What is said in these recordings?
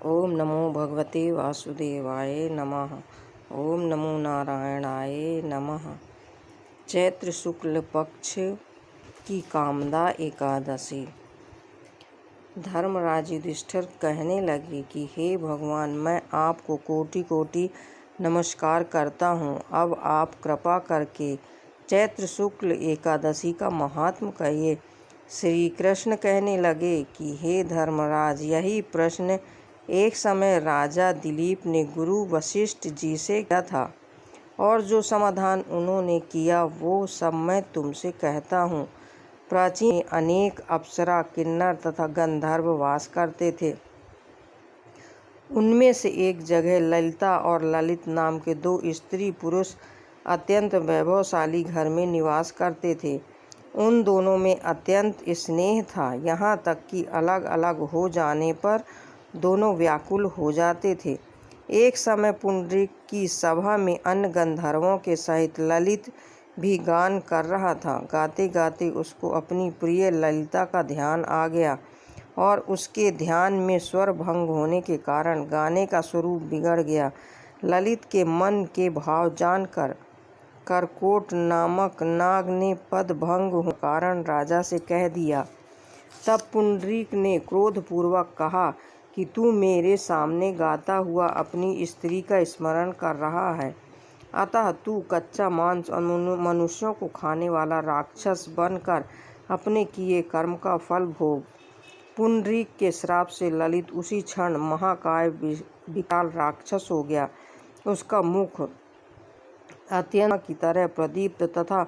ओम नमो भगवते वासुदेवाय नमः। ओम नमो नारायणाय नमः। चैत्र शुक्ल पक्ष की कामदा एकादशी। धर्मराज युधिष्ठिर कहने लगे कि हे भगवान, मैं आपको कोटि कोटि नमस्कार करता हूँ। अब आप कृपा करके चैत्र शुक्ल एकादशी का महात्म कहिए। श्री कृष्ण कहने लगे कि हे धर्मराज, यही प्रश्न एक समय राजा दिलीप ने गुरु वशिष्ठ जी से किया था, और जो समाधान उन्होंने किया वो सब मैं तुमसे कहता हूँ। प्राचीन में अनेक अप्सरा, किन्नर तथा गंधर्व वास करते थे। उनमें से एक जगह ललिता और ललित नाम के दो स्त्री पुरुष अत्यंत वैभवशाली घर में निवास करते थे। उन दोनों में अत्यंत स्नेह था, यहाँ तक कि अलग अलग हो जाने पर दोनों व्याकुल हो जाते थे। एक समय पुंडरीक की सभा में अन्य गंधर्वों के सहित ललित भी गान कर रहा था। गाते गाते उसको अपनी प्रिय ललिता का ध्यान आ गया, और उसके ध्यान में स्वर भंग होने के कारण गाने का स्वरूप बिगड़ गया। ललित के मन के भाव जानकर करकोट नामक नाग ने पद भंग होने के कारण राजा से कह दिया। तब पुंडरीक ने क्रोधपूर्वक कहा कि तू मेरे सामने गाता हुआ अपनी स्त्री का स्मरण कर रहा है, अतः तू कच्चा मांस और मनुष्यों को खाने वाला राक्षस बनकर अपने किए कर्म का फल भोग। पुंडरीक के श्राप से ललित उसी क्षण महाकाय विकराल राक्षस हो गया। उसका मुख अत्यंत की तरह प्रदीप्त तथा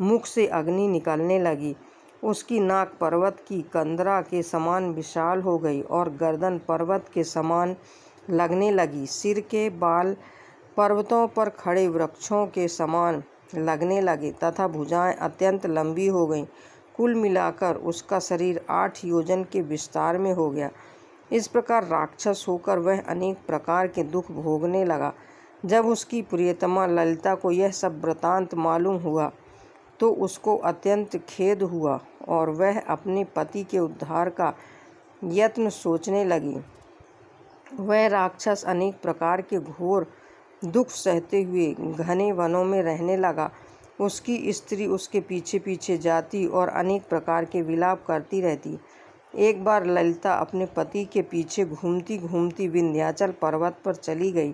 मुख से अग्नि निकलने लगी। उसकी नाक पर्वत की कंदरा के समान विशाल हो गई और गर्दन पर्वत के समान लगने लगी। सिर के बाल पर्वतों पर खड़े वृक्षों के समान लगने लगे तथा भुजाएं अत्यंत लंबी हो गईं। कुल मिलाकर उसका शरीर 8 योजन के विस्तार में हो गया। इस प्रकार राक्षस होकर वह अनेक प्रकार के दुख भोगने लगा। जब उसकी प्रियतमा ललिता को यह सब वृतांत मालूम हुआ तो उसको अत्यंत खेद हुआ, और वह अपने पति के उद्धार का यत्न सोचने लगी। वह राक्षस अनेक प्रकार के घोर दुख सहते हुए घने वनों में रहने लगा। उसकी स्त्री उसके पीछे पीछे जाती और अनेक प्रकार के विलाप करती रहती। एक बार ललिता अपने पति के पीछे घूमती घूमती विंध्याचल पर्वत पर चली गई,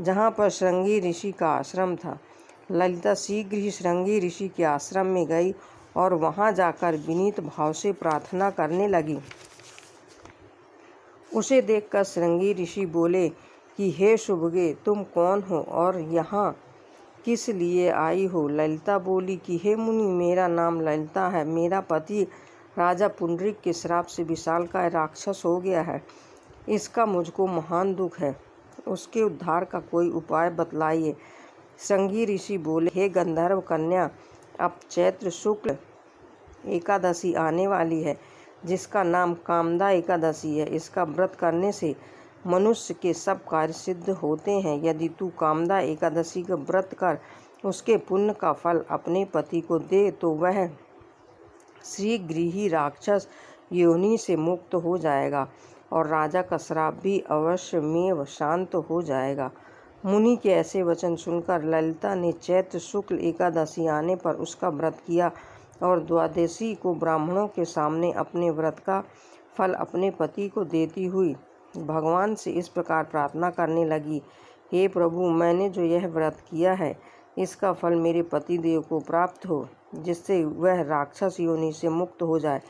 जहाँ पर श्रृंगी ऋषि का आश्रम था। ललिता शीघ्र ही श्रृंगी ऋषि के आश्रम में गई और वहां जाकर विनीत भाव से प्रार्थना करने लगी। उसे देखकर श्रृंगी ऋषि बोले कि हे शुभगे, तुम कौन हो और यहाँ किस लिए आई हो? ललिता बोली कि हे मुनि, मेरा नाम ललिता है। मेरा पति राजा पुंडरीक के श्राप से विशालकाय राक्षस हो गया है। इसका मुझको महान दुख है। उसके उद्धार का कोई उपाय बतलाइए। श्रृंगी ऋषि बोले, हे गंधर्व कन्या, अब चैत्र शुक्ल एकादशी आने वाली है, जिसका नाम कामदा एकादशी है। इसका व्रत करने से मनुष्य के सब कार्य सिद्ध होते हैं। यदि तू कामदा एकादशी का व्रत कर उसके पुण्य का फल अपने पति को दे तो वह शीघ्र ही राक्षस योनि से मुक्त हो जाएगा और राजा का श्राप भी अवश्यमेव शांत हो जाएगा। मुनि के ऐसे वचन सुनकर ललिता ने चैत्र शुक्ल एकादशी आने पर उसका व्रत किया और द्वादशी को ब्राह्मणों के सामने अपने व्रत का फल अपने पति को देती हुई भगवान से इस प्रकार प्रार्थना करने लगी, हे प्रभु, मैंने जो यह व्रत किया है इसका फल मेरे पतिदेव को प्राप्त हो, जिससे वह राक्षस योनि से मुक्त हो जाए।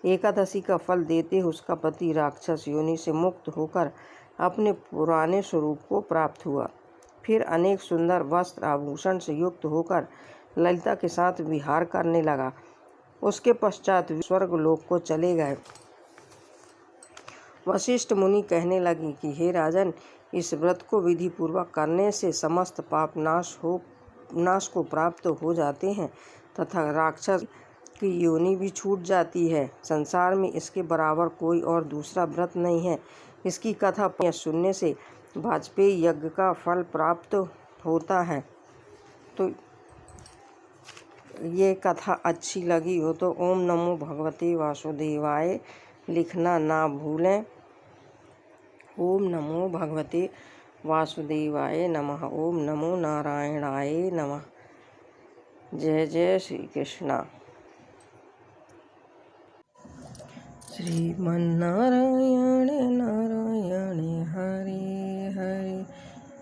एकादशी का फल देते हुए उसका पति राक्षस योनि से मुक्त होकर अपने पुराने स्वरूप को प्राप्त हुआ। फिर अनेक सुंदर वस्त्र आभूषण से युक्त होकर ललिता के साथ विहार करने लगा। उसके पश्चात वे स्वर्गलोक को चले गए। वशिष्ठ मुनि कहने लगे कि हे राजन, इस व्रत को विधि पूर्वक करने से समस्त पाप नाश को प्राप्त हो जाते हैं तथा राक्षस की योनि भी छूट जाती है। संसार में इसके बराबर कोई और दूसरा व्रत नहीं है। इसकी कथा सुनने से वाजपेयी यज्ञ का फल प्राप्त होता है। तो ये कथा अच्छी लगी हो तो ओम नमो भगवते वासुदेवाय लिखना ना भूलें। ओम नमो भगवते वासुदेवाय नमः। ओम नमो नारायणाय नमः। जय जय श्री कृष्णा। श्रीमन्नारायण नारायण हरे हरे,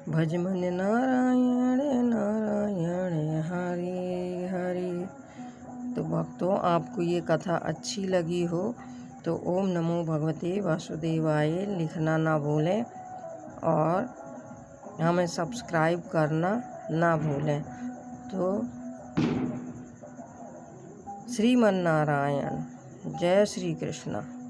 भजमन नारायण नारायण हरे हरे। तो भक्तों, आपको ये कथा अच्छी लगी हो तो ओम नमो भगवते वासुदेवाय लिखना ना भूलें और हमें सब्सक्राइब करना ना भूलें। तो श्रीमन्नारायण, जय श्री कृष्ण।